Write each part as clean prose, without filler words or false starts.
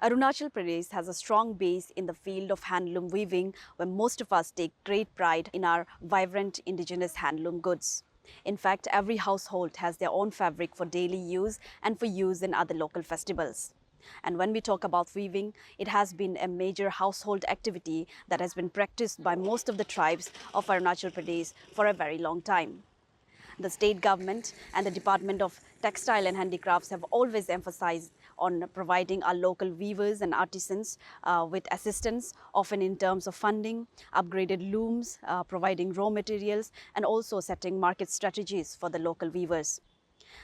Arunachal Pradesh has a strong base in the field of handloom weaving, where most of us take great pride in our vibrant indigenous handloom goods. In fact, every household has their own fabric for daily use and for use in other local festivals. And when we talk about weaving, it has been a major household activity that has been practiced by most of the tribes of Arunachal Pradesh for a very long time. The state government and the Department of Textile and Handicrafts have always emphasized on providing our local weavers and artisans with assistance, often in terms of funding, upgraded looms, providing raw materials, and also setting market strategies for the local weavers.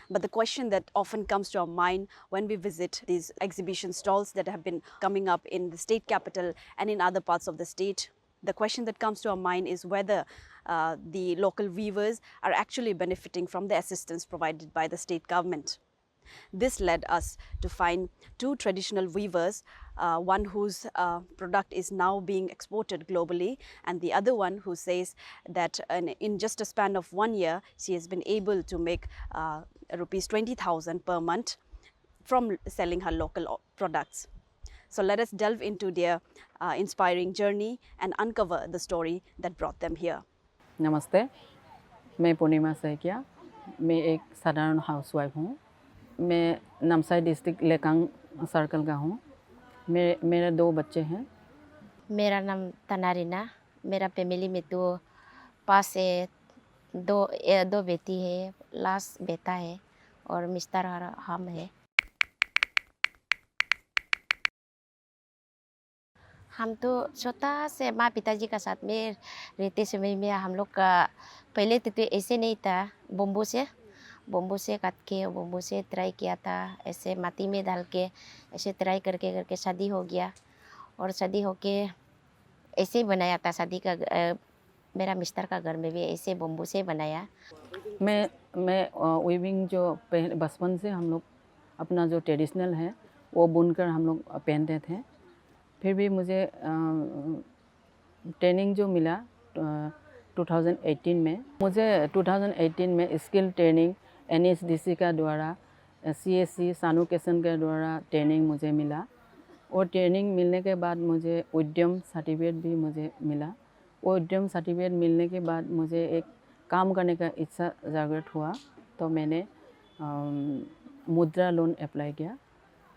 But the question that often comes to our mind when we visit these exhibition stalls that have been coming up in the state capital and in other parts of the state, the question that comes to our mind is whether the local weavers are actually benefiting from the assistance provided by the state government. This led us to find two traditional weavers, one whose product is now being exported globally, and the other one who says that in just a span of 1 year, she has been able to make rupees 20,000 per month from selling her local products. So let us delve into their inspiring journey and uncover the story that brought them here. नमस्ते, मैं पूर्णिमा सैकिया। मैं एक साधारण housewife हूँ। मैं Namsai district Lekang circle का हूँ। मेरे 2 बच्चे हैं। मेरा नाम तनारिना। मेरा फैमिली में तो 5 से 2 बेटी है, लास्ट बेटा है और मिस्टर और हम है। हम तो छोटा से माँ पिताजी का साथ में रहते समय में हम लोग का पहले तो ऐसे नहीं था। बम्बू से काट के बम्बू से ट्राई किया था, ऐसे माटी में डाल के ऐसे ट्राई करके शादी हो गया और शादी होके ऐसे ही बनाया था। शादी का मेरा मिस्टर का घर में भी ऐसे बम्बू से बनाया। मैं वीविंग जो बचपन से हम लोग अपना जो ट्रेडिशनल है वो बुनकर हम लोग पहनते थे। फिर भी मुझे ट्रेनिंग जो मिला 2018 में, मुझे 2018 में स्किल ट्रेनिंग NSDC का द्वारा CSC सानुकेशन के द्वारा ट्रेनिंग मुझे मिला और ट्रेनिंग मिलने के बाद मुझे उद्यम सर्टिफिकेट भी मुझे मिला। वो उद्यम सर्टिफिकेट मिलने के बाद मुझे एक काम करने का इच्छा जागृत हुआ, तो मैंने मुद्रा लोन अप्लाई किया।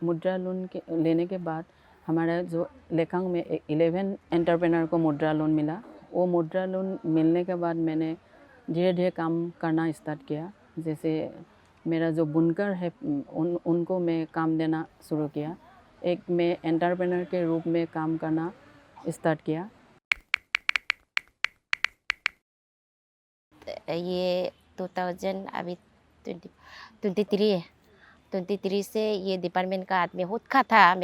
मुद्रा लोन लेने के बाद हमारा जो लेकांग में 11 एंटरप्रेनर को मुद्रा लोन मिला। वो मुद्रा लोन मिलने के बाद मैंने धीरे धीरे काम करना स्टार्ट किया। जैसे मेरा जो बुनकर है उनको मैं काम देना शुरू किया। एक मैं एंटरप्रेनर के रूप में काम करना स्टार्ट किया। ये 2000 अभी 23 से ये डिपार्टमेंट का आदमी खुद का था।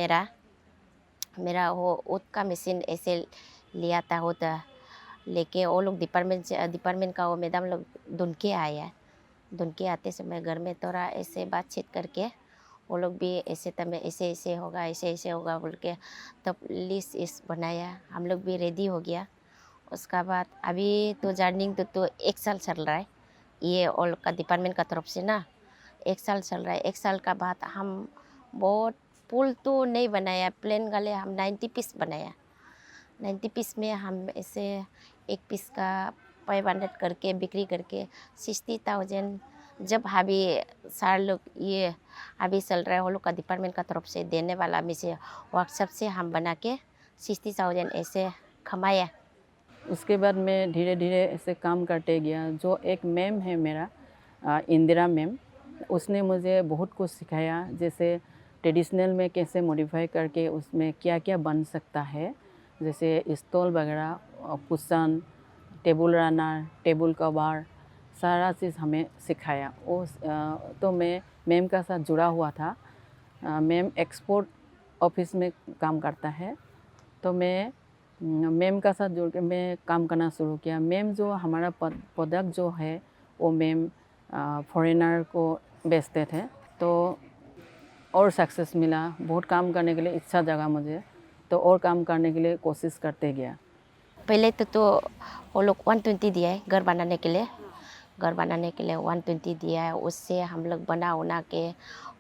मेरा वो खुद का मशीन ऐसे लिया था होता, लेके वो लोग डिपार्टमेंट का वो मैडम लोग ढूंढ के आते समय घर में थोड़ा ऐसे बातचीत करके वो लोग भी ऐसे ऐसे होगा बोल के तब लिस्ट इस बनाया। हम लोग भी रेडी हो गया। उसका बाद अभी तो जर्निंग तो 1 साल चल रहा है। ये ऑल का डिपार्टमेंट का तरफ से ना 1 साल चल रहा है। 1 साल का बाद हम बहुत पुल तो नहीं बनाया, प्लेन गले हम 90 पीस बनाया। 90 पीस में हम ऐसे एक पीस का 500 करके बिक्री करके 60,000 जब अभी सारे लोग ये अभी चल रहा है वो लोग का डिपार्टमेंट का तरफ से देने वाला में से वर्कशॉप से हम बना के 60,000 ऐसे कमाया। उसके बाद मैं धीरे धीरे ऐसे काम करते गया। जो एक मैम है मेरा इंदिरा मैम, उसने मुझे बहुत कुछ सिखाया। जैसे ट्रेडिशनल में कैसे मॉडिफाई करके उसमें क्या क्या बन सकता है, जैसे स्टॉल वगैरह, cushion, table runner, table cover, सारा चीज़ हमें सिखाया। तो मैं मैम का साथ जुड़ा हुआ था। मैम एक्सपोर्ट ऑफिस में काम करता है, तो मैं मैम का साथ जुड़ के मैं काम करना शुरू किया। मैम जो हमारा प्रोडक्ट जो है वो मैम फॉरेनर को बेचते थे, तो और सक्सेस मिला। बहुत काम करने के लिए इच्छा जगा मुझे, तो और काम करने के लिए कोशिश करते गया। पहले तो वो लोग 120 दिया है घर बनाने के लिए। 120 दिया है। उससे हम लोग बना के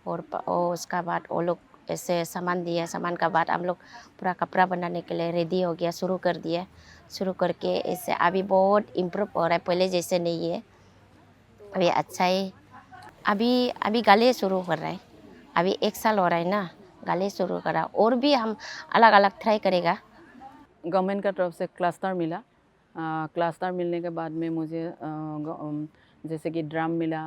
और उसका बाद वो लोग ऐसे सामान दिया। सामान का बाद हम लोग पूरा कपड़ा बनाने के लिए रेडी हो गया, शुरू कर दिया। शुरू करके ऐसे अभी बहुत इम्प्रूव हो रहा है, पहले जैसे नहीं है, अभी अच्छा है। अभी अभी गाले शुरू कर रहा है, अभी 1 साल हो रहा है ना, गाले शुरू करा। और भी हम अलग अलग ट्राई करेगा। गवर्नमेंट का तरफ से क्लस्टर मिला। क्लस्टर मिलने के बाद में मुझे जैसे कि ड्रम मिला,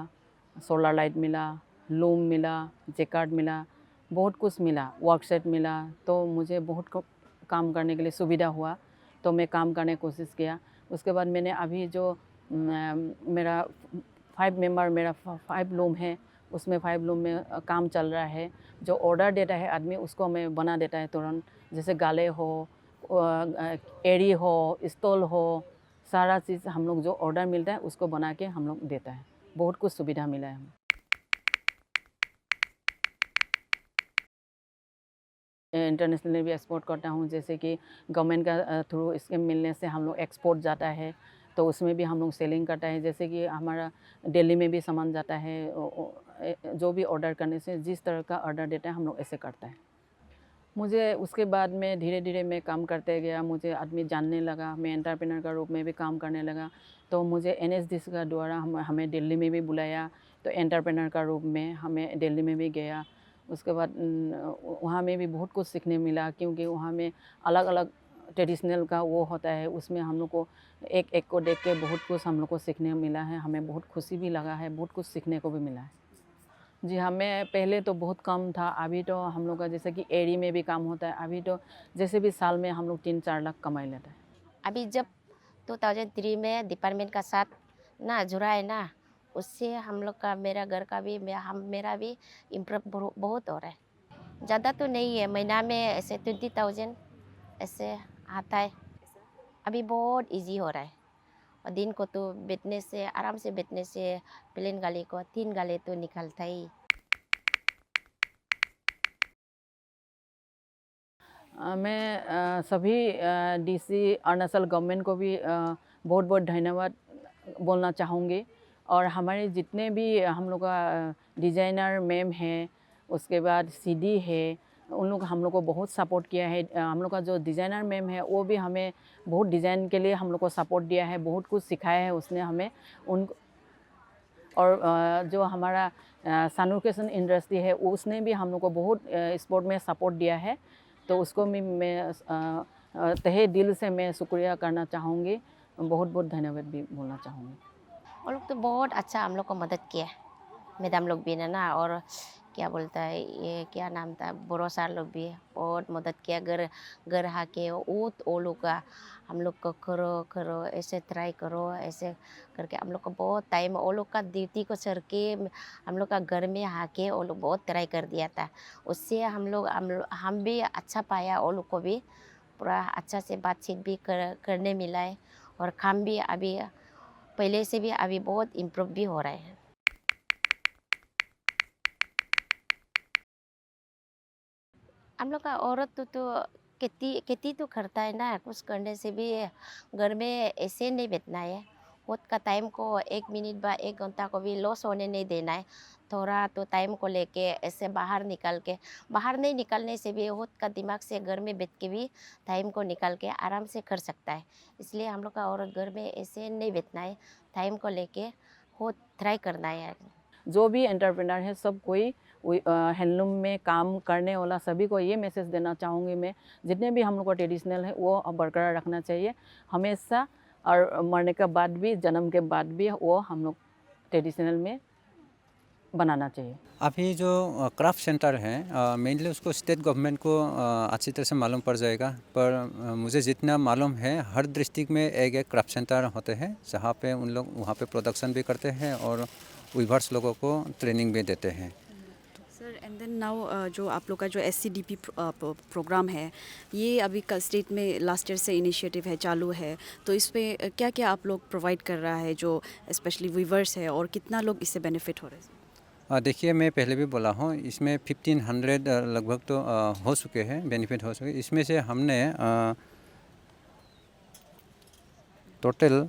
सोलर लाइट मिला, लूम मिला, जेकार्ड मिला, बहुत कुछ मिला, वर्कसेट मिला। तो मुझे बहुत काम करने के लिए सुविधा हुआ, तो मैं काम करने की कोशिश किया। उसके बाद मैंने अभी जो मेरा 5 मेंबर मेरा 5 लूम है, उसमें 5 लूम में काम चल रहा है। जो ऑर्डर देता है आदमी उसको मैं बना देता है तुरंत, जैसे गाले हो, एड़ी हो, स्टॉल हो, सारा चीज़ हम लोग जो ऑर्डर मिलता है उसको बना के हम लोग देता है। बहुत कुछ सुविधा मिला है हमें। इंटरनेशनली भी एक्सपोर्ट करता हूँ, जैसे कि गवर्नमेंट का थ्रू स्कीम मिलने से हम लोग एक्सपोर्ट जाता है, तो उसमें भी हम लोग सेलिंग करता है। जैसे कि हमारा दिल्ली में भी सामान जाता है, जो भी ऑर्डर करने से जिस तरह का ऑर्डर देता है हम लोग ऐसे करता है। मुझे उसके बाद में धीरे धीरे मैं काम करते गया, मुझे आदमी जानने लगा, मैं एंटरप्रेन्योर का रूप में भी काम करने लगा। तो मुझे NSDC का द्वारा हमें दिल्ली में भी बुलाया, तो एंटरप्रेन्योर का रूप में हमें दिल्ली में भी गया। उसके बाद वहाँ में भी बहुत कुछ सीखने मिला, क्योंकि वहाँ में अलग अलग ट्रेडिशनल का वो होता है, उसमें हम लोग को एक एक को देख के बहुत कुछ हम लोग को सीखने मिला है। हमें बहुत खुशी भी लगा है, बहुत कुछ सीखने को भी मिला है। जी, हमें पहले तो बहुत कम था, अभी तो हम लोग का जैसे कि एड़ी में भी काम होता है, अभी तो जैसे भी साल में हम लोग 3-4 लाख कमाई लेते हैं। अभी जब 2003 में डिपार्टमेंट का साथ ना जुड़ा है ना, उससे हम लोग का, मेरा घर का भी, मेरा भी इम्प्रूव बहुत हो रहा है। ज़्यादा तो नहीं है, महीना में ऐसे 20,000 ऐसे आता है। अभी बहुत इजी हो रहा है, और दिन को तो बेचने से, आराम से बेचने से, प्लेन गाले को 3 गाले तो निकलता ही। मैं सभी DC अरुणाचल गवर्नमेंट को भी बहुत बहुत धन्यवाद बोलना चाहूँगी। और हमारे जितने भी हम लोग का डिज़ाइनर मैम हैं, उसके बाद CD है, उन लोग हम लोग को बहुत सपोर्ट किया है। हम लोग का जो डिज़ाइनर मैम है वो भी हमें बहुत डिज़ाइन के लिए हम लोग को सपोर्ट दिया है, बहुत कुछ सिखाया है उसने हमें। उन और जो हमारा सनोकेशन इंडस्ट्री है उसने भी हम लोग को बहुत स्पोर्ट में सपोर्ट दिया है, तो उसको भी मैं तहे दिल से मैं शुक्रिया करना चाहूँगी, बहुत बहुत धन्यवाद भी बोलना चाहूँगी। वो लोग तो बहुत अच्छा हम लोग को मदद किया, मैडम लोग भी ना, और क्या बोलता है ये, क्या नाम था, बोरो सर लोग भी बहुत मदद किया। घर घर आके वो लोग का हम लोग को करो करो, ऐसे ट्राई करो, ऐसे करके हम लोग को बहुत टाइम, वो लोग का ड्यूटी को सर के हम लोग का घर में आके वो लोग बहुत ट्राई कर दिया था। उससे हम भी अच्छा पाया, वो लोग को भी पूरा अच्छा से बातचीत भी करने मिला है, और काम भी अभी पहले से भी अभी बहुत इम्प्रूव भी हो रहा है। हम लोग का औरत तो खेती खेती तो करता है ना, कुछ करने से भी घर में ऐसे नहीं बैठना है। खुद का टाइम को 1 मिनट बा 1 घंटा को भी लॉस होने नहीं देना है। थोड़ा तो टाइम को लेके ऐसे बाहर निकल के, बाहर नहीं निकलने से भी खुद का दिमाग से घर में बैठ के भी टाइम को निकाल के आराम से कर सकता है। इसलिए हम लोग का औरत घर में ऐसे नहीं बैठना है, टाइम को लेके खुद ट्राई करना है। जो भी एंटरप्रेन्योर है सब कोई हैंडलूम में काम करने वाला सभी को ये मैसेज देना चाहूँगी मैं, जितने भी हम लोग का ट्रेडिशनल है वो बरकरार रखना चाहिए हमेशा, और मरने के बाद भी, जन्म के बाद भी वो हम लोग ट्रेडिशनल में बनाना चाहिए। अभी जो क्राफ्ट सेंटर है मेनली उसको स्टेट गवर्नमेंट को अच्छी तरह से मालूम पड़ जाएगा, पर मुझे जितना मालूम है हर डिस्ट्रिक्ट में एक एक क्राफ्ट सेंटर होते हैं, जहाँ पे उन लोग वहाँ पे प्रोडक्शन भी करते हैं और वीवर्स लोगों को ट्रेनिंग भी देते हैं। सर, एंड देन नाउ जो आप लोग का जो SCDP प्रोग्राम है, ये अभी का स्टेट में लास्ट ईयर से इनिशिएटिव है, चालू है, तो इस पे क्या क्या आप लोग प्रोवाइड कर रहा है जो स्पेशली वीवर्स है, और कितना लोग इससे बेनिफिट हो रहे हैं? देखिए, मैं पहले भी बोला हूँ, इसमें 1500 लगभग तो हो चुके हैं, बेनिफिट हो चुके। इसमें से हमने टोटल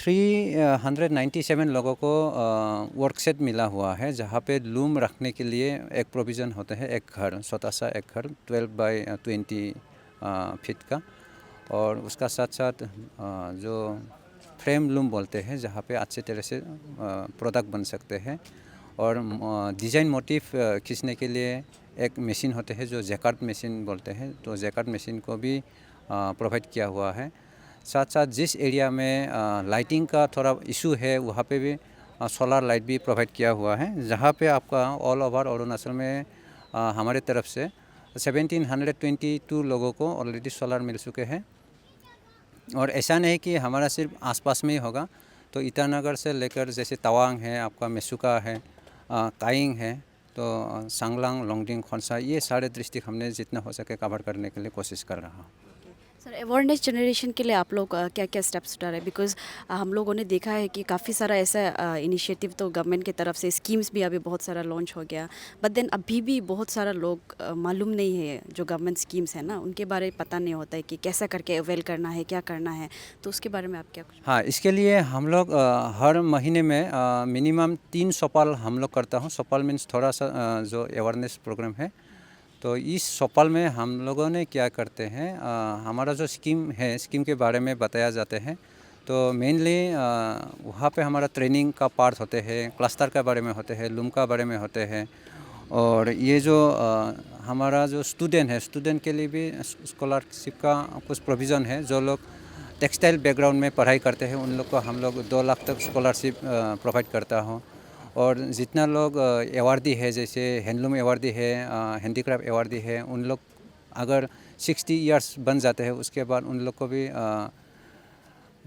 397 लोगों को वर्कसेट मिला हुआ है, जहाँ पे लूम रखने के लिए एक प्रोविज़न होता है, एक घर, छोटा सा एक घर 12 बाई 20 फीट का। और उसका साथ साथ जो फ्रेम लूम बोलते हैं, जहाँ पे अच्छे तरह से प्रोडक्ट बन सकते हैं। और डिज़ाइन मोटिव खींचने के लिए एक मशीन होते हैं जो जैकार्ड मशीन बोलते हैं, तो जैकार्ड मशीन को भी प्रोवाइड किया हुआ है। साथ साथ जिस एरिया में लाइटिंग का थोड़ा इशू है, वहाँ पे भी सोलर लाइट भी प्रोवाइड किया हुआ है, जहाँ पे आपका ऑल ओवर अरुणाचल में हमारे तरफ से 1722 लोगों को ऑलरेडी सोलर मिल चुके हैं। और ऐसा नहीं कि हमारा सिर्फ आसपास में ही होगा, तो ईटानगर से लेकर जैसे तवांग है, आपका मेसुका है, काइंग है, तो सांगलांग, लोंगडिंग, खोंसा, ये सारे डिस्ट्रिक्ट हमने जितना हो सके कवर करने के लिए कोशिश कर रहा हूँ। सर, अवेयरनेस जनरेशन के लिए आप लोग क्या क्या स्टेप्स उठा रहे हैं? बिकॉज हम लोगों ने देखा है कि काफ़ी सारा ऐसा इनिशिएटिव तो गवर्नमेंट की तरफ से स्कीम्स भी अभी बहुत सारा लॉन्च हो गया, बट देन अभी भी बहुत सारा लोग मालूम नहीं है, जो गवर्नमेंट स्कीम्स है ना, उनके बारे में पता नहीं होता है कि कैसा करके अवेल करना है, क्या करना है, तो उसके बारे में आप क्या कुछ? हाँ, इसके लिए हम लोग हर महीने में मिनिमम 3 सोपाल हम लोग करता हूँ। सोपाल मीन्स थोड़ा सा जो अवेयरनेस प्रोग्राम है, तो इस सोपाल में हम लोगों ने क्या करते हैं, हमारा जो स्कीम है, स्कीम के बारे में बताया जाते हैं। तो मेनली वहाँ पे हमारा ट्रेनिंग का पार्ट होते हैं, क्लस्टर के बारे में होते हैं, लूम का बारे में होते हैं। और ये जो हमारा जो स्टूडेंट है, स्टूडेंट के लिए भी स्कॉलरशिप का कुछ प्रोविज़न है। जो लोग टेक्सटाइल बैकग्राउंड में पढ़ाई करते हैं, उन लोग को हम लोग 2 लाख तक स्कॉलरशिप प्रोवाइड करता हूँ। और जितना लोग अवार्डी है, जैसे हैंडलूम अवार्डी है, हैंडीक्राफ्ट अवार्डी है, उन लोग अगर 60 इयर्स बन जाते हैं, उसके बाद उन लोग को भी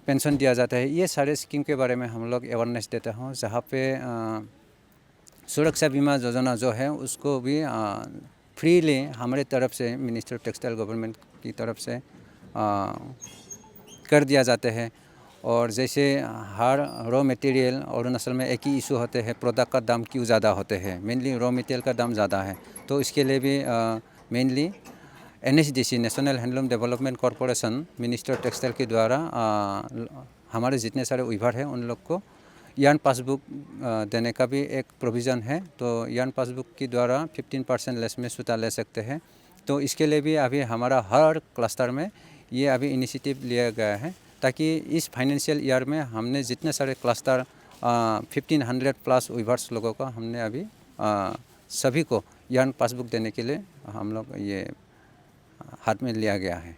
पेंशन दिया जाता है। ये सारे स्कीम के बारे में हम लोग अवेयरनेस देते हैं, जहाँ पे सुरक्षा बीमा योजना जो है उसको भी फ्रीली हमारे तरफ से मिनिस्टर ऑफ टेक्सटाइल गवर्नमेंट की तरफ से कर दिया जाते हैं। और जैसे हर रॉ मटेरियल अरुणाचल में एक ही इशू होते हैं, प्रोडक्ट का दाम क्यों ज़्यादा होते हैं, मेनली रॉ मटेरियल का दाम ज़्यादा है। तो इसके लिए भी mainly NHDC, national handloom development corporation, minister textile के द्वारा हमारे जितने सारे वीवर हैं उन लोग को यार्न पासबुक देने का भी एक प्रोविज़न है। तो यार्न पासबुक के द्वारा 15% लेस में सूता ले सकते हैं। तो इसके लिए भी अभी हमारा हर क्लस्टर में ये अभी इनिशिएटिव लिया गया है, ताकि इस फाइनेंशियल ईयर में हमने जितने सारे क्लस्टर 1500 प्लस वीवर्स लोगों का हमने अभी सभी को यार्न पासबुक देने के लिए हम लोग ये हाथ में लिया गया है।